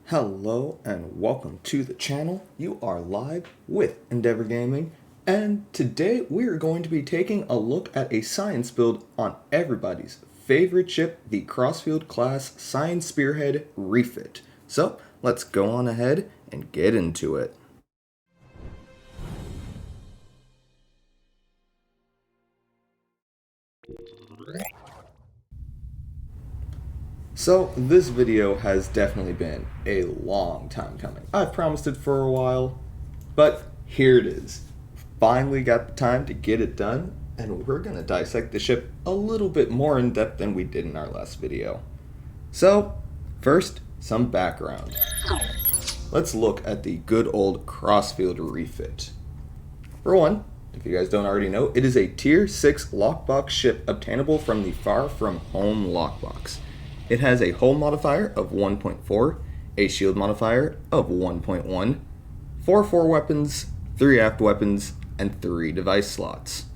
Hello and welcome to the channel. You are live with Endeavor Gaming, and today we are going to be taking a look at a science build on everybody's favorite ship, the Crossfield class Science Spearhead Refit. So let's go on ahead and get into it. So this video has definitely been a long time coming. I've promised it for a while, but here it is. Finally got the time to get it done, and we're going to dissect the ship a little bit more in depth than we did in our last video. So, first, some background. Let's look at the good old Crossfield refit. For one, if you guys don't already know, it is a Tier 6 lockbox ship obtainable from the Far From Home lockbox. It has a hull modifier of 1.4, a shield modifier of 1.1, 4 foreweapons, 3 aft weapons, and 3 device slots.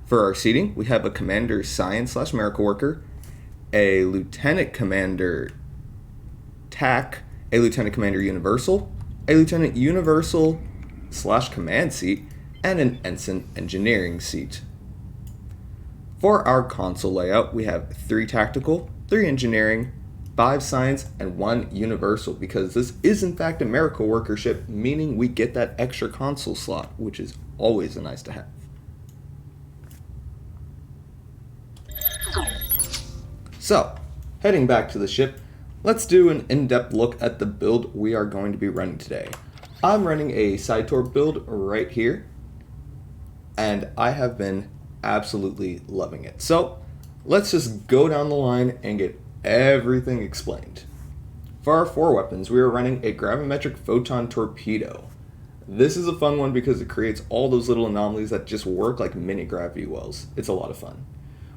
For our seating, we have a Commander Science/Miracle Worker, a Lieutenant Commander TAC, a Lieutenant Commander Universal, a Lieutenant Universal/Command seat, and an Ensign Engineering seat. For our console layout, we have 3 Tactical, 3 Engineering, 5 Science, and 1 Universal, because this is in fact a Miracle Worker ship, meaning we get that extra console slot, which is always a nice to have. So, heading back to the ship, let's do an in-depth look at the build we are going to be running today. I'm running a Scitorp build right here, and I have been absolutely loving it. So, let's just go down the line and get everything explained. For our 4 weapons, we are running a gravimetric photon torpedo. This is a fun one because it creates all those little anomalies that just work like mini gravity wells. It's a lot of fun.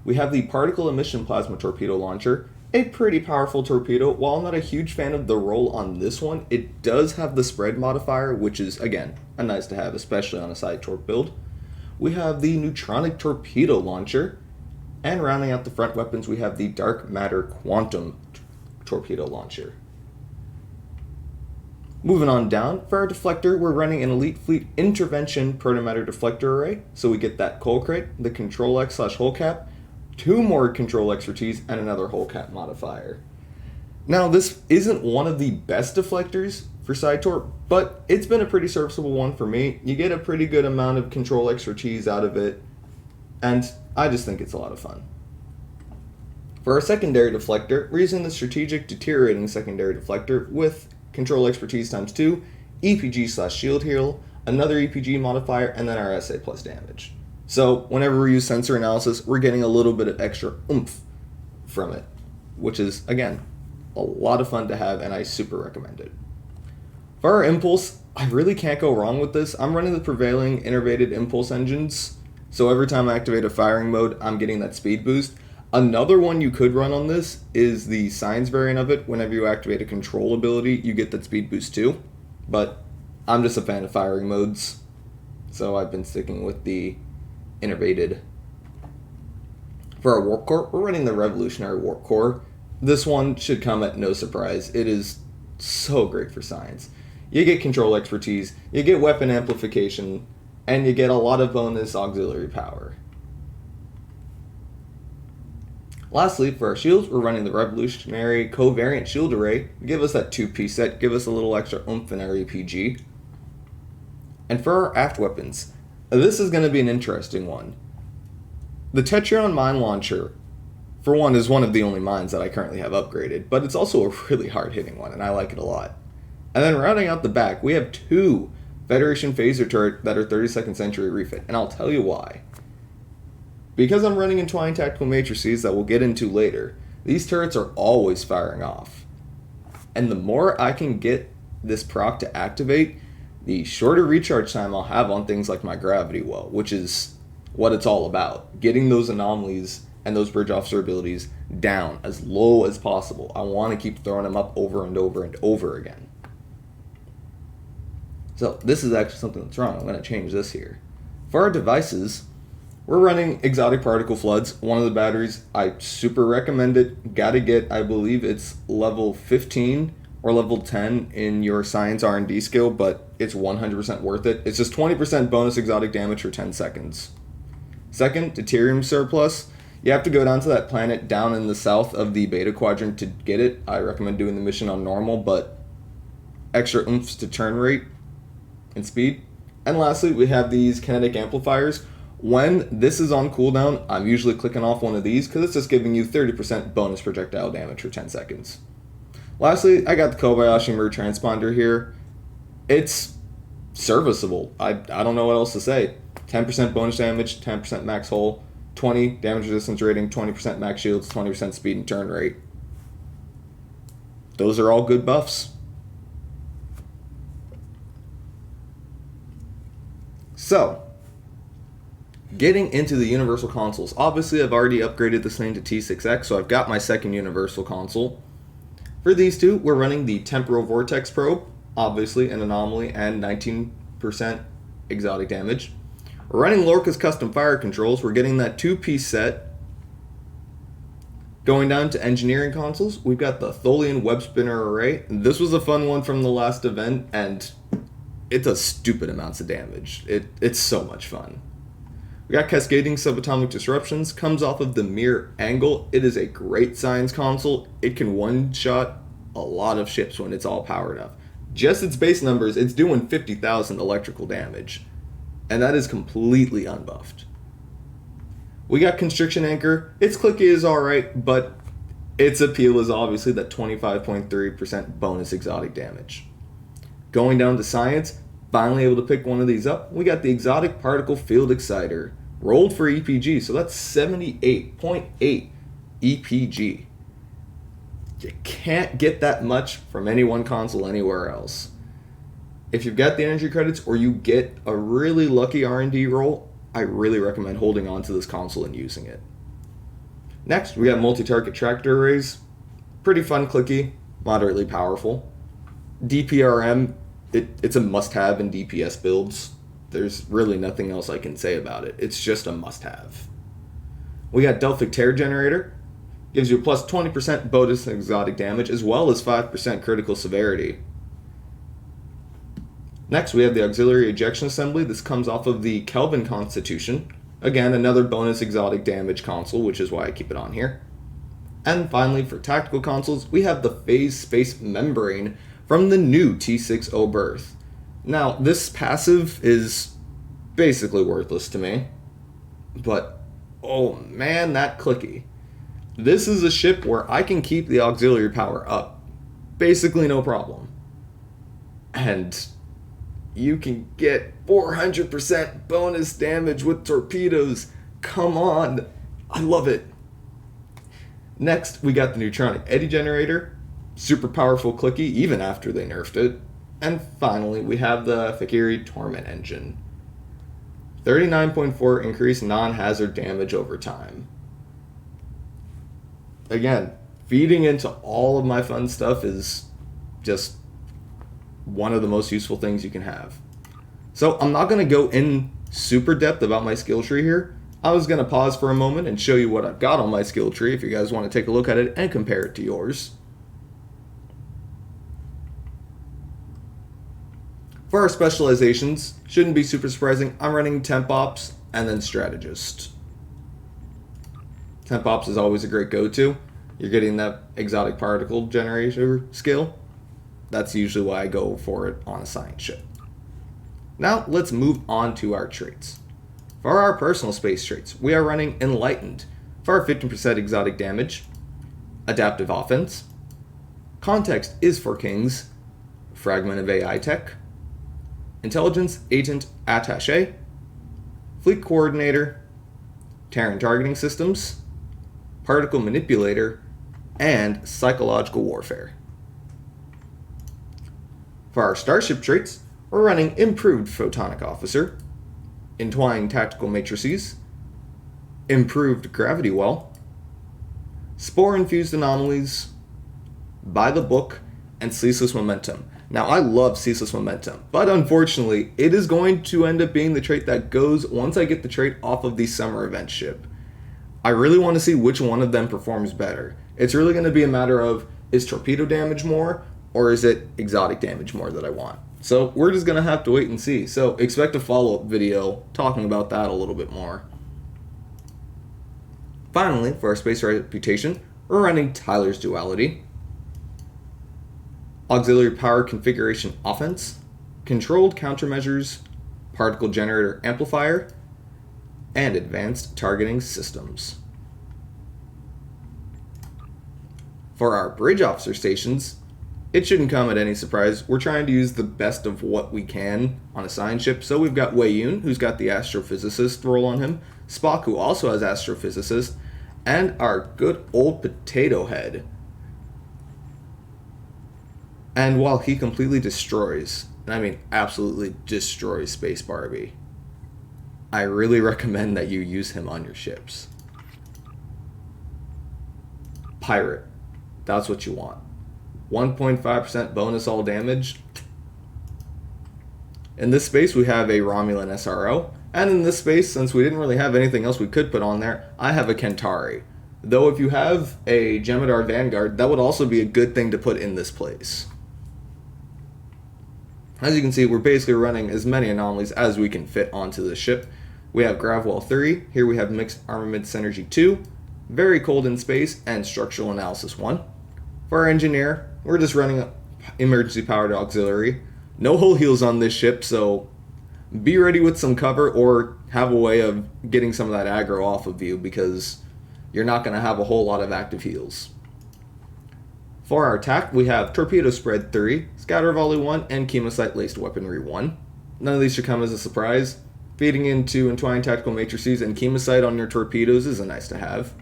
We have the particle emission plasma torpedo launcher, a pretty powerful torpedo. While I'm not a huge fan of the roll on this one, it does have the spread modifier, which is, again, a nice to have, especially on a Scitorp build. We have the neutronic torpedo launcher, and rounding out the front weapons, we have the dark matter quantum torpedo launcher. Moving on down, for our deflector, we're running an Elite Fleet Intervention Protomatter Deflector Array, so we get that Coal Crate, the Control X/Hull Cap, 2 more Control Expertise, and another Hull Cap modifier. Now, this isn't one of the best deflectors for Scitorp, but it's been a pretty serviceable one for me. You get a pretty good amount of Control Expertise out of it, and I just think it's a lot of fun. For our secondary deflector, we're using the Strategic Deteriorating Secondary Deflector with Control Expertise times 2, EPG/Shield Heal, another EPG modifier, and then our SA plus damage. So whenever we use sensor analysis, we're getting a little bit of extra oomph from it, which is, again, a lot of fun to have, and I super recommend it. For our impulse, I really can't go wrong with this. I'm running the prevailing innervated impulse engines, so every time I activate a firing mode, I'm getting that speed boost. Another one you could run on this is the Science variant of it. Whenever you activate a control ability, you get that speed boost too. But I'm just a fan of firing modes, so I've been sticking with the innervated. For our warp core, we're running the Revolutionary Warp Core. This one should come at no surprise. It is so great for Science. You get control expertise, you get weapon amplification, and you get a lot of bonus auxiliary power. Lastly, for our shields, we're running the Revolutionary Covariant Shield Array. Give us that 2-piece set, give us a little extra oomph in our EPG. And for our aft weapons, this is going to be an interesting one. The Tetrion Mine Launcher, for one, is one of the only mines that I currently have upgraded, but it's also a really hard-hitting one, and I like it a lot. And then rounding out the back, we have 2 Federation Phaser turret that are 32nd Century refit, and I'll tell you why. Because I'm running Entwined Tactical Matrices that we'll get into later, these turrets are always firing off. And the more I can get this proc to activate, the shorter recharge time I'll have on things like my Gravity Well, which is what it's all about. Getting those anomalies and those bridge officer abilities down as low as possible. I want to keep throwing them up over and over and over again. So this is actually something that's wrong. I'm going to change this here. For our devices, we're running Exotic Particle Floods. One of the batteries, I super recommend it. Gotta get, I believe it's level 15 or level 10 in your science R&D skill, but it's 100% worth it. It's just 20% bonus exotic damage for 10 seconds. Second, deuterium surplus. You have to go down to that planet down in the south of the beta quadrant to get it. I recommend doing the mission on normal, but extra oomph to turn rate and speed. And lastly, we have these kinetic amplifiers. When this is on cooldown, I'm usually clicking off one of these because it's just giving you 30% bonus projectile damage for 10 seconds. Lastly, I got the Kobayashi Mer transponder here. It's serviceable. I don't know what else to say. 10% bonus damage, 10% max hull, 20 damage resistance rating, 20% max shields, 20% speed and turn rate. Those are all good buffs. So, getting into the Universal Consoles. Obviously, I've already upgraded this thing to T6X, so I've got my second Universal Console. For these two, we're running the Temporal Vortex Probe, obviously an anomaly, and 19% exotic damage. We're running Lorca's Custom Fire Controls. We're getting that two-piece set. Going down to Engineering Consoles, we've got the Tholian Web Spinner Array. This was a fun one from the last event, and it does stupid amounts of damage. It's so much fun. We got Cascading Subatomic Disruptions, comes off of the Mirror Angle. It is a great science console. It can one-shot a lot of ships when it's all powered up. Just its base numbers, it's doing 50,000 electrical damage. And that is completely unbuffed. We got Constriction Anchor. Its clicky is alright, but its appeal is obviously that 25.3% bonus exotic damage. Going down to Science, finally able to pick one of these up. We got the Exotic Particle Field Exciter. Rolled for EPG, so that's 78.8 EPG. You can't get that much from any one console anywhere else. If you've got the energy credits or you get a really lucky R&D roll, I really recommend holding on to this console and using it. Next, we got multi-target tractor arrays. Pretty fun, clicky, moderately powerful. DPRM, it's a must-have in DPS builds. There's really nothing else I can say about it. It's just a must-have. We got Delphic Tear Generator. Gives you a plus 20% bonus exotic damage as well as 5% critical severity. Next, we have the Auxiliary Ejection Assembly. This comes off of the Kelvin Constitution. Again, another bonus exotic damage console, which is why I keep it on here. And finally, for tactical consoles, we have the Phase Space Membrane from the new T6O berth. Now, this passive is basically worthless to me, but oh man, that clicky. This is a ship where I can keep the auxiliary power up, basically no problem. And you can get 400% bonus damage with torpedoes. Come on, I love it. Next, we got the Neutronic Eddy Generator, super powerful clicky even after they nerfed it. And finally, we have the Fakiri Torment Engine. 39.4 increased non-hazard damage over time. Again, feeding into all of my fun stuff is just one of the most useful things you can have. So I'm not going to go in super depth about my skill tree here. I was going to pause for a moment and show you what I've got on my skill tree if you guys want to take a look at it and compare it to yours. For our specializations, shouldn't be super surprising, I'm running Temp Ops and then Strategist. Temp Ops is always a great go-to. You're getting that exotic particle generator skill. That's usually why I go for it on a science ship. Now, let's move on to our traits. For our personal space traits, we are running Enlightened for our 15% exotic damage, Adaptive Offense, Context is for Kings, Fragment of AI Tech, Intelligence Agent Attaché, Fleet Coordinator, Terran Targeting Systems, Particle Manipulator, and Psychological Warfare. For our starship traits, we're running Improved Photonic Officer, Entwined Tactical Matrices, Improved Gravity Well, Spore-Infused Anomalies, By the Book, and Ceaseless Momentum. Now, I love Ceaseless Momentum, but unfortunately, it is going to end up being the trait that goes once I get the trait off of the summer event ship. I really want to see which one of them performs better. It's really going to be a matter of, is torpedo damage more, or is it exotic damage more that I want? So we're just going to have to wait and see. So expect a follow-up video talking about that a little bit more. Finally, for our space reputation, we're running Tyler's Duality, Auxiliary Power Configuration Offense, Controlled Countermeasures, Particle Generator Amplifier, and Advanced Targeting Systems. For our Bridge Officer stations, it shouldn't come at any surprise. We're trying to use the best of what we can on a science ship. So we've got Wei Yun, who's got the astrophysicist role on him, Spock, who also has astrophysicist, and our good old Potato Head. And while he completely destroys, and I mean absolutely destroys Space Barbie, I really recommend that you use him on your ships. Pirate, that's what you want. 1.5% bonus all damage. In this space we have a Romulan SRO, and in this space, since we didn't really have anything else we could put on there, I have a Kentari. Though if you have a Jem'Hadar Vanguard, that would also be a good thing to put in this place. As you can see, we're basically running as many anomalies as we can fit onto the ship. We have Gravwell 3, here we have Mixed Armament Synergy 2, Very Cold in Space, and Structural Analysis 1. For our engineer, we're just running emergency powered auxiliary. No hull heals on this ship, so be ready with some cover or have a way of getting some of that aggro off of you because you're not going to have a whole lot of active heals. For our attack, we have Torpedo Spread 3, Scatter Volley 1, and Chemosite Laced Weaponry 1. None of these should come as a surprise. Feeding into Entwined Tactical Matrices and Chemosite on your torpedoes is a nice to have.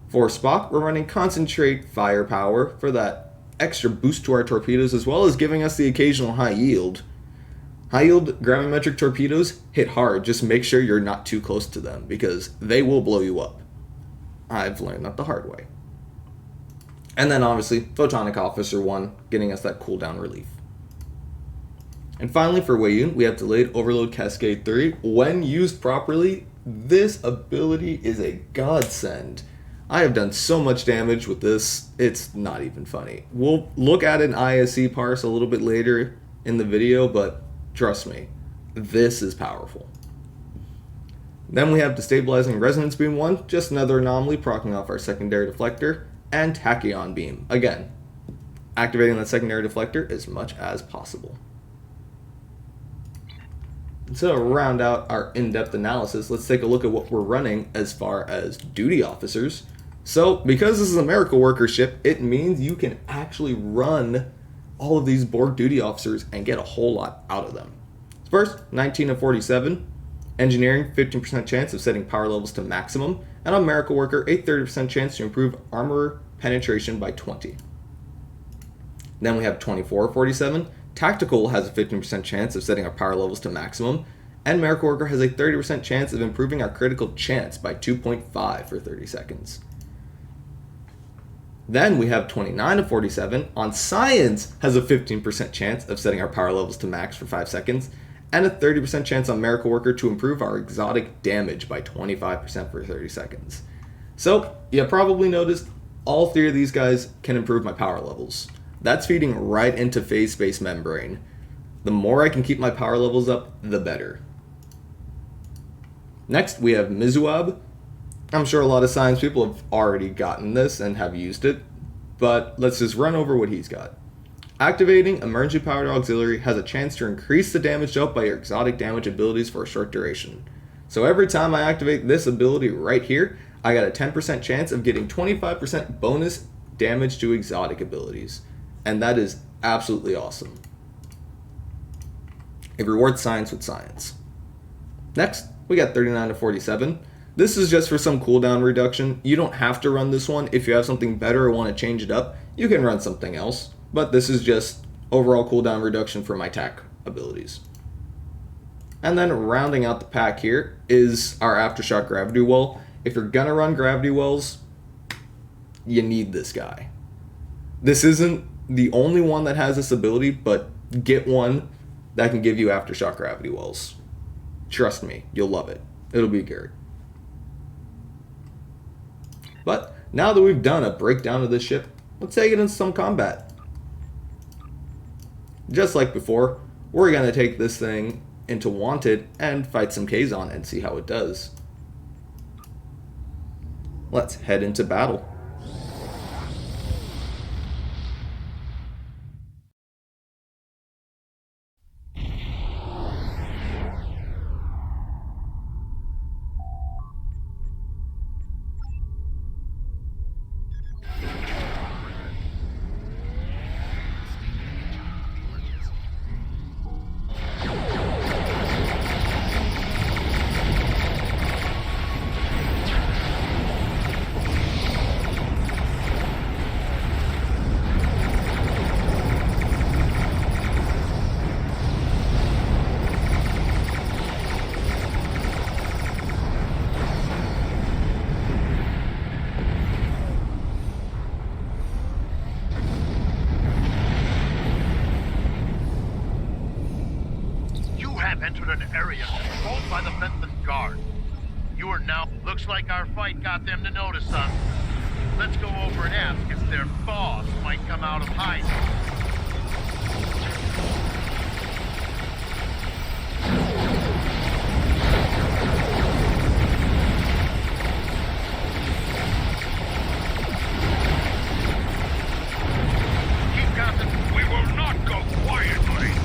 For Spock, we're running Concentrate Firepower for that extra boost to our torpedoes, as well as giving us the occasional high yield. High yield gravimetric torpedoes hit hard, just make sure you're not too close to them, because they will blow you up. I've learned that the hard way. And then obviously, Photonic Officer 1, getting us that cooldown relief. And finally for Wei Yun, we have Delayed Overload Cascade 3. When used properly, this ability is a godsend. I have done so much damage with this, it's not even funny. We'll look at an ISE parse a little bit later in the video, but trust me, this is powerful. Then we have Destabilizing Resonance Beam 1, just another anomaly proccing off our secondary deflector, and Tachyon Beam, again, activating that secondary deflector as much as possible. So to round out our in-depth analysis, let's take a look at what we're running as far as duty officers. So, because this is a miracle worker ship, it means you can actually run all of these Borg duty officers and get a whole lot out of them. First, 19 of 47. Engineering, 15% chance of setting power levels to maximum. And on miracle worker, a 30% chance to improve armor penetration by 20. Then we have 24 of 47. Tactical has a 15% chance of setting our power levels to maximum. And miracle worker has a 30% chance of improving our critical chance by 2.5 for 30 seconds. Then we have 29 of 47. On Science has a 15% chance of setting our power levels to max for 5 seconds, and a 30% chance on Miracle Worker to improve our exotic damage by 25% for 30 seconds. So, you probably noticed all three of these guys can improve my power levels. That's feeding right into Phase Space Membrane. The more I can keep my power levels up, the better. Next, we have Mizuab. I'm sure a lot of science people have already gotten this and have used it, but let's just run over what he's got. Activating Emergency Powered Auxiliary has a chance to increase the damage dealt by your exotic damage abilities for a short duration. So every time I activate this ability right here, I got a 10% chance of getting 25% bonus damage to exotic abilities. And that is absolutely awesome. It rewards science with science. Next, we got 39 to 47. This is just for some cooldown reduction. You don't have to run this one. If you have something better or want to change it up, you can run something else. But this is just overall cooldown reduction for my attack abilities. And then rounding out the pack here is our Aftershock Gravity Well. If you're gonna run Gravity Wells, you need this guy. This isn't the only one that has this ability, but get one that can give you Aftershock Gravity Wells. Trust me, you'll love it. It'll be good. But now that we've done a breakdown of this ship, let's take it into some combat. just like before, we're going to take this thing into Wanted and fight some Ks on it and see how it does. Let's head into battle. Entered an area controlled by the Bentham Guard. You are now... Looks like our fight got them to notice us. Let's go over and ask if their boss might come out of hiding. Keep Captain. We will not go quietly.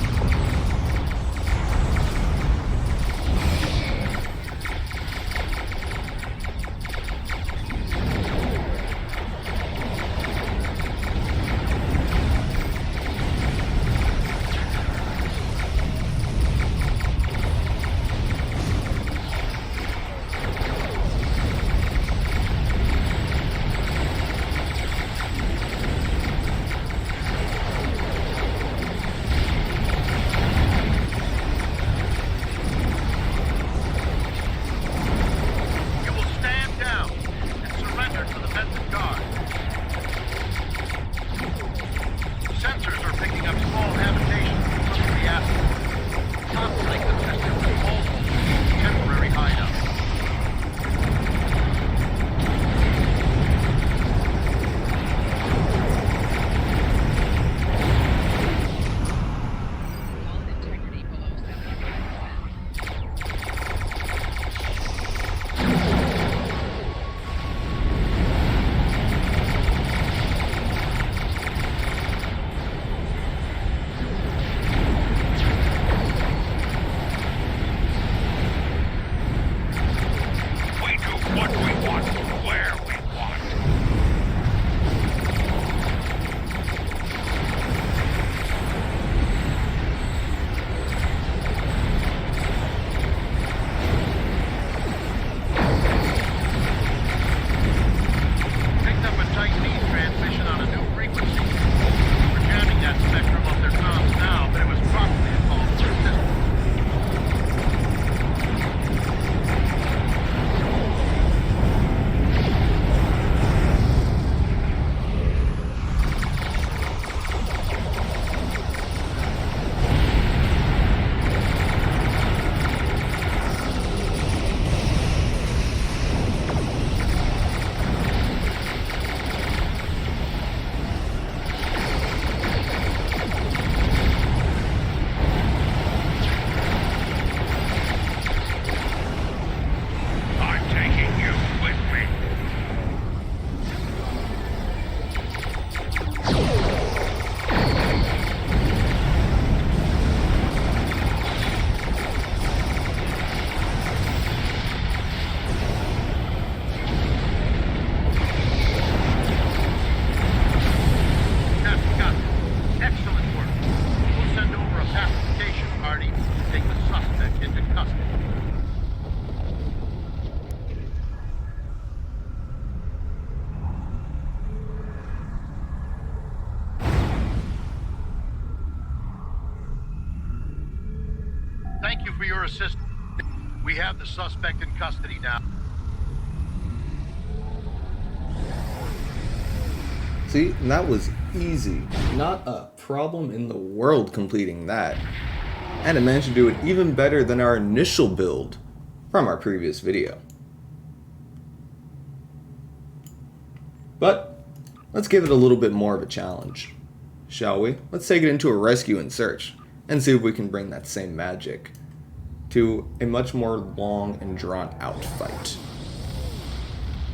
Thank you for your assistance. We have the suspect in custody now. See, and that was easy. Not a problem in the world completing that. And it managed to do it even better than our initial build from our previous video. But let's give it a little bit more of a challenge. Shall we? Let's take it into a rescue and search, and see if we can bring that same magic to a much more long and drawn out fight.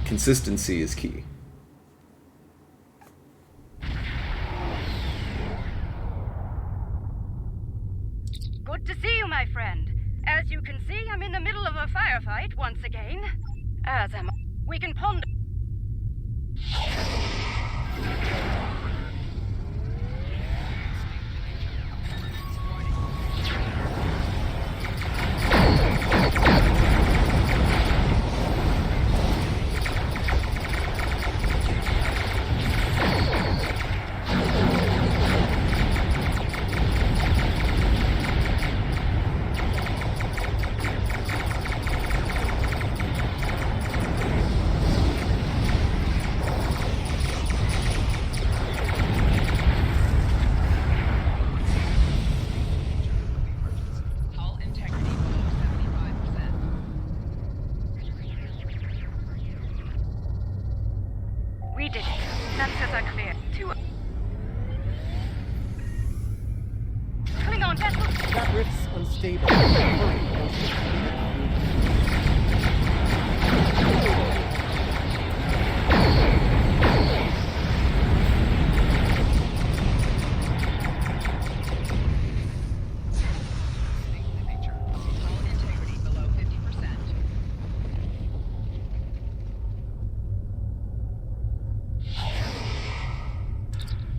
Consistency is key. Good to see you, my friend. As you can see, I'm in the middle of a firefight once again. As am I. We can ponder. We did it. Sensors are clear. Klingon vessel. That rift's unstable. Hurry.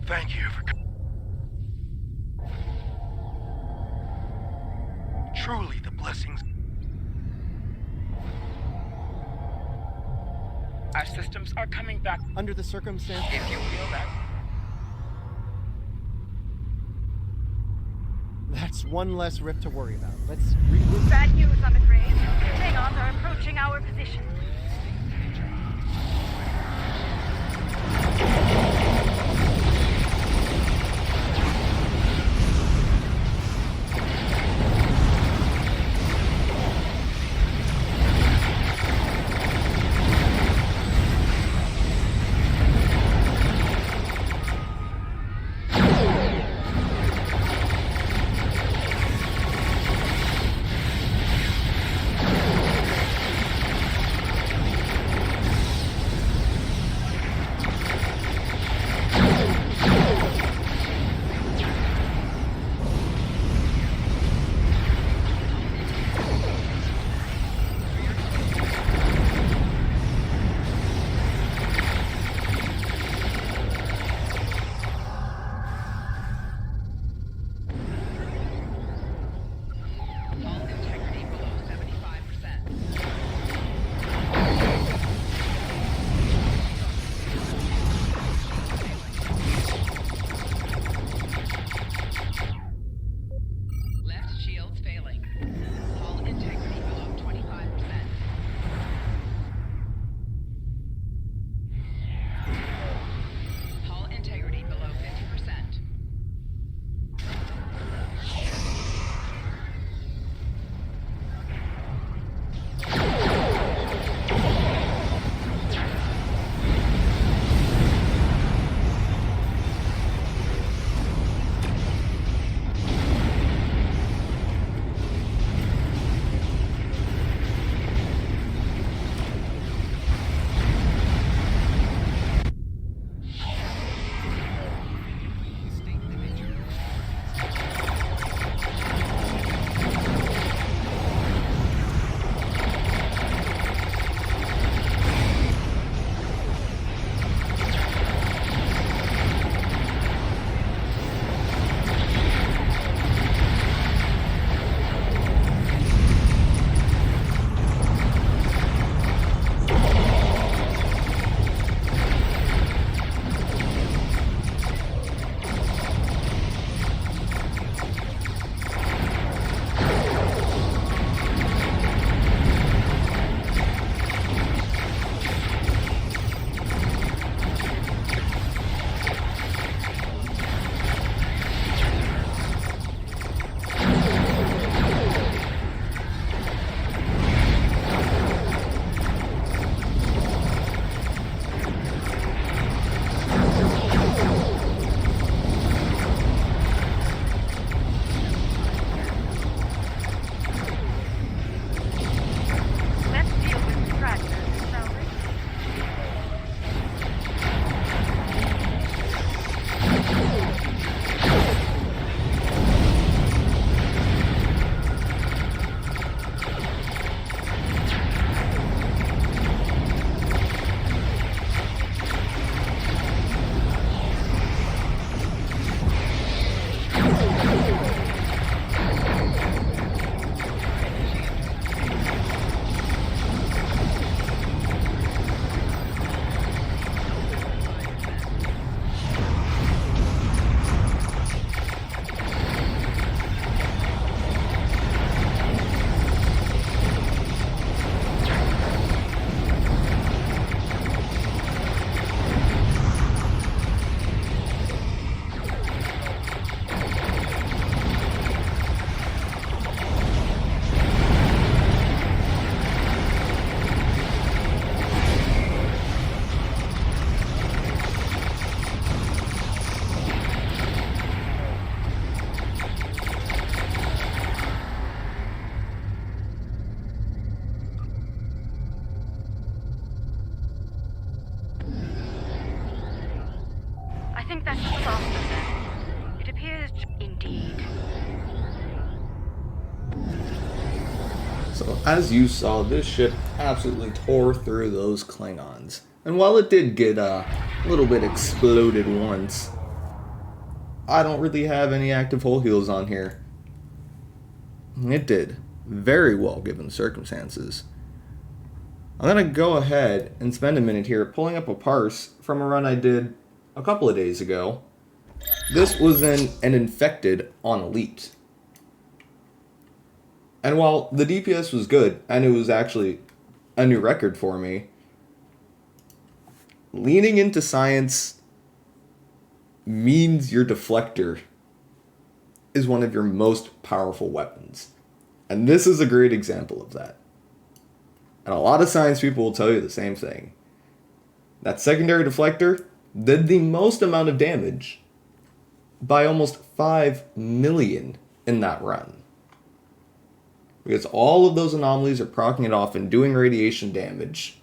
Thank you for truly the blessings. Our systems are coming back. Under the circumstances, If you feel that. that's one less rift to worry about. Let's regroup. Bad news, I'm afraid. Klingons are approaching our position. vessel was after, then? It appears indeed. So as you saw, this ship absolutely tore through those Klingons. And while it did get a little bit exploded once, I don't really have any active hull heals on here. It did very well given the circumstances. I'm going to go ahead and spend a minute here pulling up a parse from a run I did a couple of days ago. This was in an infected on Elite. And while the DPS was good, and it was actually a new record for me, leaning into science means your deflector is one of your most powerful weapons. And this is a great example of that. And a lot of science people will tell you the same thing. That secondary deflector did the most amount of damage by almost 5 million in that run. Because all of those anomalies are proccing it off and doing radiation damage.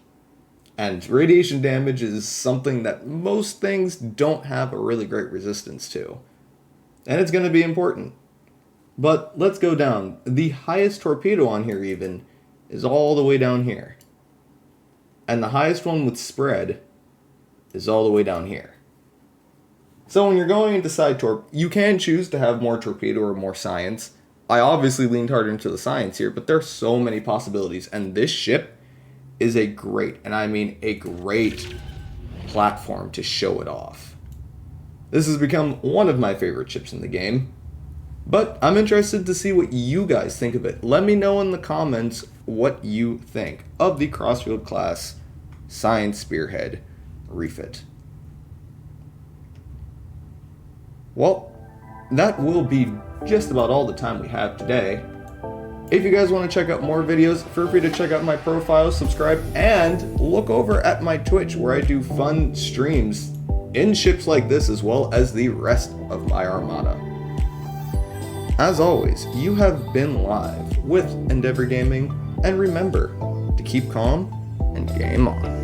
And radiation damage is something that most things don't have a really great resistance to. And it's going to be important. But let's go down. The highest torpedo on here even is all the way down here. And the highest one with spread is all the way down here. So when you're going into Scitorp, you can choose to have more torpedo or more science. I obviously leaned harder into the science here, but there's so many possibilities. And this ship is a great, and I mean a great, platform to show it off. This has become one of my favorite ships in the game. But I'm interested to see what you guys think of it. Let me know in the comments what you think of the Crossfield class Science Spearhead Refit. Well, that will be just about all the time we have today. If you guys want to check out more videos, feel free to check out my profile, subscribe, and look over at my Twitch where I do fun streams in ships like this as well as the rest of my armada. As always, you have been live with Endeavor Gaming, and remember to keep calm and game on.